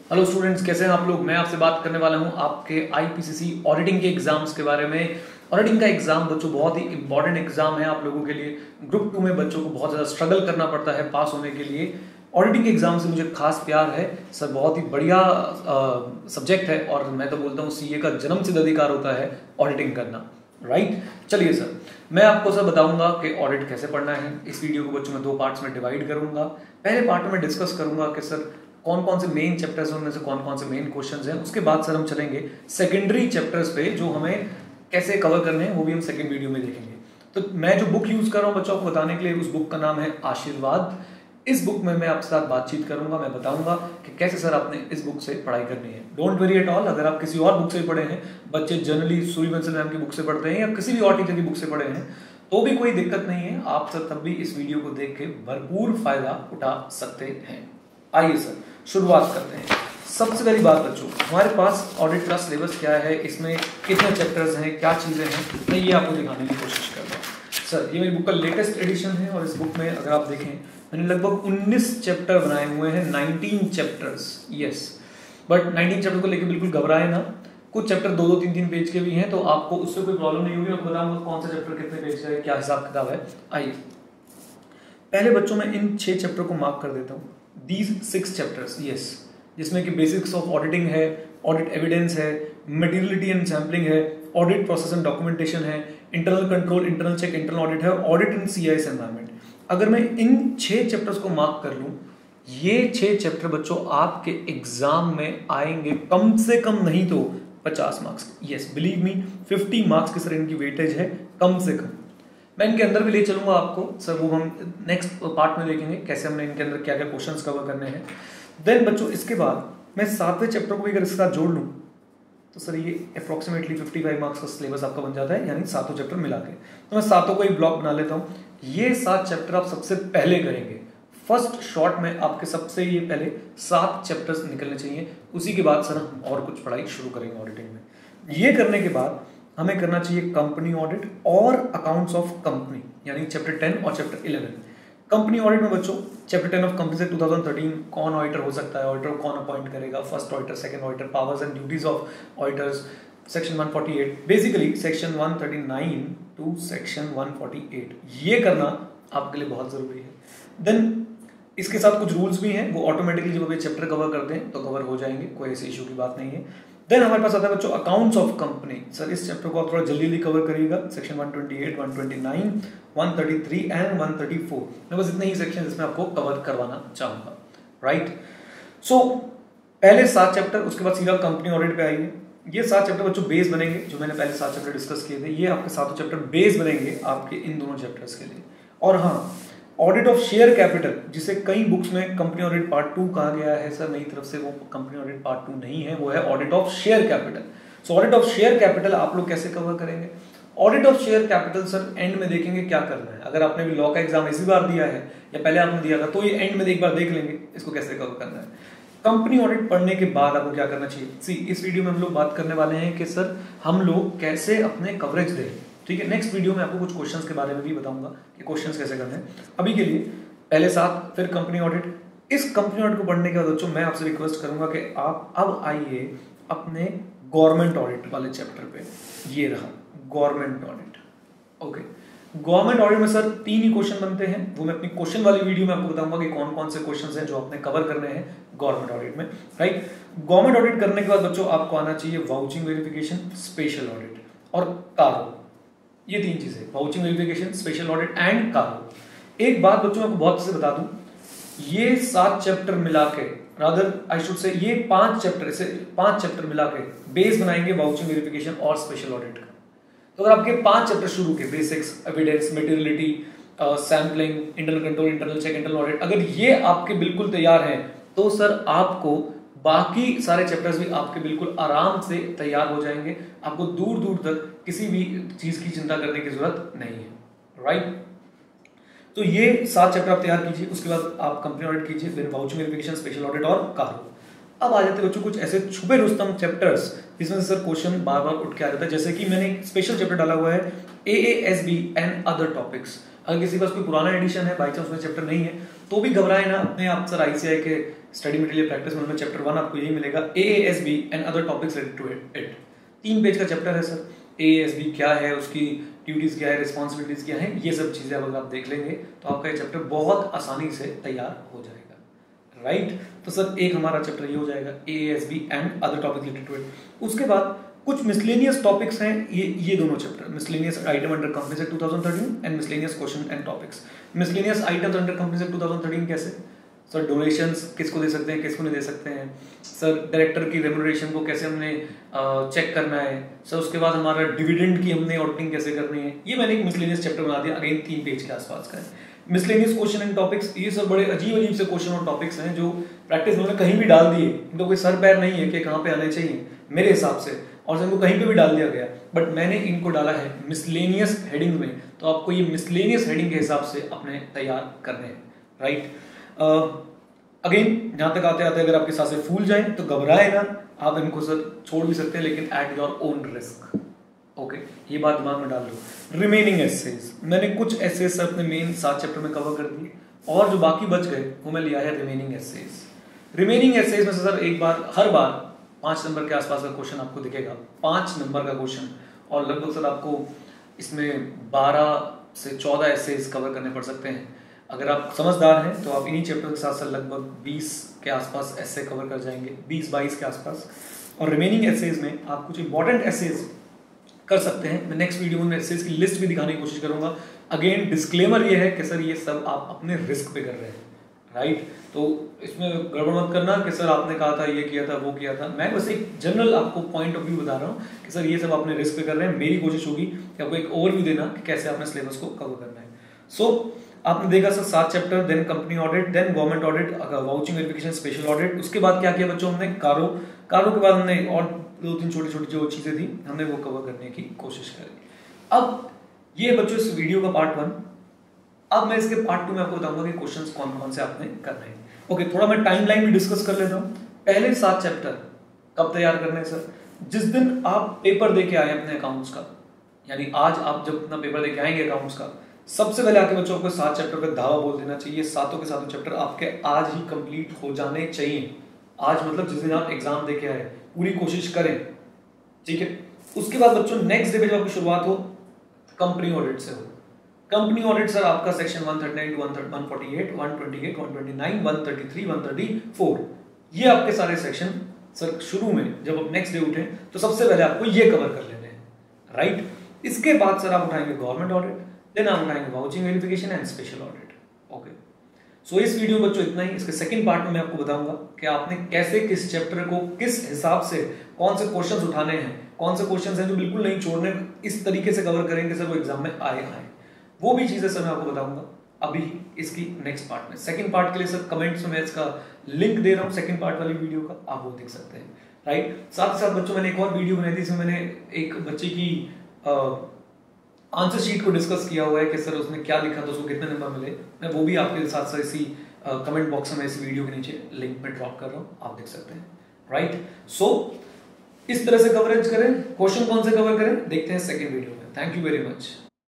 Hello students, कैसे हैं आप लोग। मैं आपसे बात करने वाला हूं आपके आईपीसीसी ऑडिटिंग के एग्जाम्स के बारे में। ऑडिटिंग का एग्जाम बच्चों बहुत ही इंपॉर्टेंट एग्जाम है आप लोगों के लिए। ग्रुप 2 में बच्चों को बहुत ज़्यादा स्ट्रगल करना पड़ता है पास होने के लिए। ऑडिटिंग के एग्जाम से मुझे खास प्यार है सर, बहुत ही बढ़िया सब्जेक्ट है और मैं तो बोलता हूँ सीए का जन्मसिद्ध अधिकार होता है ऑडिटिंग करना। राइट, चलिए सर, मैं आपको सर बताऊंगा कि ऑडिट कैसे पढ़ना है। इस वीडियो को बच्चों में 2 पार्ट्स में डिवाइड करूंगा। पहले पार्ट में डिस्कस करूंगा कि सर कौन कौन से मेन चैप्टर्स हैं, उनमें से कौन कौन से मेन क्वेश्चंस हैं। उसके बाद सर हम चलेंगे सेकेंडरी चैप्टर्स पे जो हमें कैसे कवर करने हैं, वो भी हम सेकेंड वीडियो में देखेंगे। तो मैं जो बुक यूज कर रहा हूँ बच्चों को बताने के लिए, उस बुक का नाम है आशीर्वाद। इस बुक में मैं आपके साथ बातचीत करूंगा, मैं बताऊंगा कि कैसे सर आपने इस बुक से पढ़ाई करनी है। डोंट वरी एट ऑल, अगर आप किसी और बुक से पढ़े हैं, बच्चे जनरली सूरी बंसल मैम की बुक से पढ़ते हैं या किसी भी और टीचर की बुक से पढ़े हैं, तो भी कोई दिक्कत नहीं है। आप सर तब भी इस वीडियो को देख के भरपूर फायदा उठा सकते हैं। आइए सर शुरुआत करते हैं। सबसे पहली बात बच्चों, हमारे पास ऑडिट का सिलेबस क्या है, इसमें कितने चैप्टर्स हैं, क्या चीज़ें हैं, मैं ये आपको दिखाने की कोशिश कर रहा हूँ। सर ये मेरी बुक का लेटेस्ट एडिशन है और इस बुक में अगर आप देखें मैंने लगभग 19 चैप्टर बनाए हुए हैं। 19 चैप्टर्स, यस। बट 19 चैप्टर को लेकर बिल्कुल घबराए ना। कुछ चैप्टर 2-2, 3-3 पेज के भी हैं, तो आपको उससे कोई प्रॉब्लम नहीं होगी। मैं बताऊंगा कौन सा चैप्टर कितने पेज का है, क्या हिसाब किताब है। आइए पहले बच्चों में इन 6 चैप्टर को मार्क कर देता हूँ। These 6 chapters, yes, जिसमें कि बेसिक्स ऑफ ऑडिटिंग है, ऑडिट एविडेंस है, मटेरियलिटी एंड सैम्पलिंग है, ऑडिट प्रोसेस एंड डॉक्यूमेंटेशन है, internal control, internal check, internal audit है, ऑडिट इन सीआईएस एनवायरनमेंट। अगर मैं इन 6 चैप्टर्स को मार्क कर लूं, ये 6 चैप्टर बच्चों आपके एग्जाम में आएंगे कम से कम नहीं तो 50 marks. Yes, believe me, 50 marks की सर इनकी वेटेज है कम से कम। मैं इनके अंदर भी ले चलूंगा आपको सर, वो हम नेक्स्ट पार्ट में देखेंगे कैसे हमने इनके अंदर क्या क्या क्वेश्चंस कवर करने हैं। देन बच्चों इसके बाद मैं 7वें चैप्टर को भी अगर इसके साथ जोड़ लूं तो सर ये अप्रोक्सीमेटली 55 मार्क्स का सिलेबस आपका बन जाता है, यानी 7 चैप्टर मिला के। तो मैं 7 को एक ब्लॉक बना लेता हूँ। ये 7 चैप्टर आप सबसे पहले करेंगे। फर्स्ट शॉट में आपके सबसे ये पहले 7 चैप्टर्स निकलने चाहिए। उसी के बाद सर हम और कुछ पढ़ाई शुरू करेंगे ऑडिटिंग में। ये करने के बाद हमें करना चाहिए कंपनी ऑडिट और अकाउंट्स ऑफ कंपनी, यानी चैप्टर 10 और चैप्टर 11। कंपनी ऑडिट में बच्चों चैप्टर 10 ऑफ कंपनी से 2013 कौन ऑडिटर हो सकता है, ऑडिटर कौन अपॉइंट करेगा, first auditor, second auditor, powers and duties of auditors, section 148, basically section 139 to section 148, ये करना आपके लिए बहुत जरूरी है। देन इसके साथ कुछ रूल्स भी हैं, वो ऑटोमेटिकली जब ये चैप्टर कवर करते हैं तो कवर हो जाएंगे, कोई ऐसे इशू की बात नहीं है। देन हमारे पास आता है बच्चों अकाउंट्स ऑफ कंपनी। सर इस चैप्टर को आप थोड़ा जल्दी कवर करिएगा। सेक्शन 128, 129, 133 एंड 134, मैं बस इतने ही सेक्शन इसमें आपको कवर करवाना चाहूंगा। राइट, सो पहले 7 चैप्टर, उसके बाद सीधा कंपनी ऑडिट पे आइए। ये 7 चैप्टर बच्चों बेस बनेंगे, जो मैंने पहले 7 चैप्टर डिस्कस किए थे, ये आपके 7 चैप्टर बेस बनेंगे आपके इन दोनों चैप्टर्स के लिए। और हाँ, ऑडिट ऑफ शेयर कैपिटल, जिसे कई बुक्स में कंपनी ऑडिट पार्ट 2 कहा गया है सर, मेरी तरफ से वो कंपनी ऑडिट पार्ट 2 नहीं है, वो है audit of share capital. So audit of share capital आप लोग कैसे कवर करेंगे? Audit of share capital sir and में देखेंगे क्या करना है। अगर आपने भी लॉ का एग्जाम इसी बार दिया है या पहले आपने दिया था, तो ये एंड में एक बार देख लेंगे इसको कैसे कवर करना है। कंपनी ऑडिट पढ़ने के बाद आपको क्या करना चाहिए? सी इस वीडियो में हम लोग बात करने वाले हैं कि सर हम लोग कैसे अपने कवरेज दें। ठीक है, नेक्स्ट वीडियो में आपको कुछ क्वेश्चंस के बारे में भी बताऊंगा कि क्वेश्चंस कैसे करने हैं। अभी के लिए पहले 7, फिर कंपनी ऑडिट। इस कंपनी ऑडिट को पढ़ने के बाद बच्चों मैं आपसे रिक्वेस्ट करूंगा कि आप अब आइए अपने गवर्नमेंट ऑडिट वाले चैप्टर पे। ये रहा government audit. Okay, government audit में सर 3 ही क्वेश्चन बनते हैं, वो मैं अपनी क्वेश्चन वाली वीडियो में आपको बताऊंगा कि कौन कौन से क्वेश्चंस हैं जो आपने कवर करने हैं गवर्नमेंट ऑडिट में। राइट, गवर्नमेंट ऑडिट करने के बाद बच्चों आपको आना चाहिए वाउचिंग वेरिफिकेशन, स्पेशल ऑडिट और कारो। ये 3 चीजें, vouching verification, special audit and कारो। एक बात बच्चों मैं बहुत से बता दूं, ये 7 चैप्टर मिला के, रादर आई शुड से ये 5 चैप्टर मिला के बेस बनाएंगे वाउचिंग वेरिफिकेशन और स्पेशल ऑडिट का। तो अगर आपके 5 चैप्टर शुरू के, basics, evidence, materiality, sampling, internal control, internal check, internal audit, अगर ये आपके बिल्कुल तैयार हैं तो सर आपको बाकी सारे चैप्टर्स भी आपके बिल्कुल आराम से तैयार हो जाएंगे। आपको दूर दूर तक किसी भी चीज की चिंता करने की जरूरत नहीं है। राइट, तो ये 7 चैप्टर आप तैयार कीजिए, उसके बाद आप कंपनी ऑडिट कीजिए, फिर वाउचिंग वेरिफिकेशन, स्पेशल ऑडिट और कारो। अब आ जाते बच्चों कुछ ऐसे छुपे रुस्तम चैप्टर्स जिसमें से सर क्वेश्चन बार बार उठ के आ जाता है। जैसे कि मैंने एक स्पेशल चैप्टर डाला हुआ है AASB एंड अदर टॉपिक्स। अगर किसी के पास कोई पुराना एडिशन है, बाई चांस उसमें चैप्टर नहीं है, तो भी घबराए ना, अपने आप सर आईसीआई के स्टडी मटेरियल प्रैक्टिस में चैप्टर 1 आपको यही मिलेगा, AASB and other topics related to it. 3 page का चैप्टर है सर। AASB क्या है, उसकी ड्यूटीज क्या है, रिस्पॉन्सिबिलिटीज क्या है, ये सब चीजें अगर आप देख लेंगे तो आपका ये चैप्टर बहुत आसानी से तैयार हो जाएगा, राइट। तो सर एक हमारा चैप्टर ये हो जाएगा, AASB and other topics related to it. उसके बाद कुछ मिसलेनियस टॉपिक्स हैं, ये दोनों chapter, miscellaneous item under companies act 2013 and miscellaneous question and topics. Miscellaneous items under companies act 2013 कैसे सर, डोनेशंस किसको दे सकते हैं, किसको नहीं दे सकते हैं सर, डायरेक्टर की रेम्यूनरेशन को कैसे हमने चेक करना है सर, उसके बाद हमारा डिविडेंड की हमने ऑडिटिंग कैसे करनी है, ये मैंने एक मिसलेनियस चैप्टर बना दिया, अगेन 3 पेज के आसपास का है। मिसलेनियस क्वेश्चन एंड टॉपिक्स, ये सब बड़े अजीब से क्वेश्चन और टॉपिक्स हैं जो प्रैक्टिस में कहीं भी डाल दिए, इनको कोई सर पैर नहीं है कि कहाँ पे आने चाहिए मेरे हिसाब से, और इनको कहीं पे भी डाल दिया गया, बट मैंने इनको डाला है मिसलेनियस हेडिंग में, तो आपको ये मिसलेनियस हेडिंग के हिसाब से अपने तैयार करने हैं, राइट। अगेन जहां तक आते आते अगर आपके साथ से फूल जाए तो घबराए ना, आप इनको सर छोड़ भी सकते हैं, लेकिन at your own risk, okay, ये बात दिमाग में डाल लो। रिमेनिंग एसेज, मैंने कुछ एसेज अपने मेन 7 चैप्टर में कवर कर दिए, और जो बाकी बच गए वो मैं लिया है रिमेनिंग एसेज। रिमेनिंग एसेज में सर एक बार हर बार 5 नंबर के आसपास का क्वेश्चन आपको दिखेगा, 5 नंबर का क्वेश्चन, और लगभग सर आपको इसमें 12 से 14 एसेज कवर करने पड़ सकते हैं। अगर आप समझदार हैं तो आप इन्हीं चैप्टर के साथ साथ लगभग 20 के आसपास एसे कवर कर जाएंगे, 20-22 के आसपास। और रिमेनिंग एसेज में आप कुछ इंपॉर्टेंट एसेज कर सकते हैं, मैं नेक्स्ट वीडियो में एसेज की लिस्ट भी दिखाने की कोशिश करूंगा। अगेन डिस्क्लेमर ये है कि सर ये सब आप अपने रिस्क पे कर रहे हैं, राइट। तो इसमें गड़बड़ मत करना कि सर आपने कहा था ये किया था वो किया था, मैं बस एक जनरल आपको पॉइंट ऑफ व्यू बता रहा हूँ कि सर ये सब अपने रिस्क पे कर रहे हैं। मेरी कोशिश होगी कि आपको एक ओवरव्यू देना कि कैसे आपने सिलेबस को कवर करना है। सो आपने देखा sir 7 chapter, then company audit, then government audit, vouching verification, special audit. उसके बाद क्या किया बच्चों, हमने कारो के बाद हमने और 2-3 छोटी जो चीजें थी हमने वो कवर करने की कोशिश करी। अब ये बच्चों इस वीडियो का पार्ट 1। अब मैं इसके पार्ट 2 में आपको बताऊंगा कि क्वेश्चंस कौन कौन से आपने करने हैं। ओके, थोड़ा मैं टाइमलाइन भी डिस्कस कर लेता हूँ। पहले 7 चैप्टर कब तैयार करने हैं सर, जिस दिन आप पेपर दे के आए अपने अकाउंट्स का, यानी आज आप जब अपना पेपर दे के आएंगे अकाउंट्स का, सबसे पहले आपके बच्चों को 7 चैप्टर पे धावा बोल देना चाहिए। सातों के सातों चैप्टर आपके आज ही कंप्लीट हो जाने चाहिए। आज मतलब जिस दिन आप एग्जाम दे के आए, पूरी कोशिश करें, ठीक है। उसके बाद बच्चों नेक्स्ट डे पे जब आपकी शुरुआत हो कंपनी ऑडिट से हो। कंपनी ऑडिट सर आपका सेक्शन 139 टू 148, 128, 129, 133, 134, ये आपके सारे सेक्शन सर शुरू में जब आप नेक्स्ट डे उठे तो सबसे पहले आपको ये कवर कर लेने हैं, राइट। इसके बाद सर आप उठाएंगे गवर्नमेंट ऑडिट, देन आप उठाएंगे vouching verification and special audit, okay. So इस वीडियो में बच्चों इतना ही। इसके सेकंड पार्ट में मैं आपको बताऊंगा कि आपने कैसे किस चैप्टर को किस हिसाब से कौन से क्वेश्चंस उठाने हैं, कौन से क्वेश्चंस हैं जो बिल्कुल नहीं छोड़ने, इस तरीके से कवर करेंगे सर वो एग्जाम में आए, वो भी चीजें सर मैं आपको बताऊंगा अभी इसकी नेक्स्ट पार्ट में। सेकंड पार्ट के लिए सर कमेंट्स में मैं इसका लिंक दे रहा हूँ, सेकंड पार्ट वाली वीडियो का, आप वो देख सकते हैं, राइट। साथ ही साथ बच्चों मैंने एक और वीडियो बनाई थी, इसमें मैंने एक बच्चे की आंसर शीट को डिस्कस किया हुआ है कि सर उसने क्या लिखा था, उसको कितने नंबर मिले। मैं वो भी आपके साथ साथ इसी कमेंट बॉक्स में इस वीडियो के नीचे लिंक में ड्रॉप कर रहा हूँ, आप देख सकते हैं, राइट। सो इस तरह से कवरेज करें, क्वेश्चन कौन से कवर करें देखते हैं सेकंड वीडियो में। Thank you very much.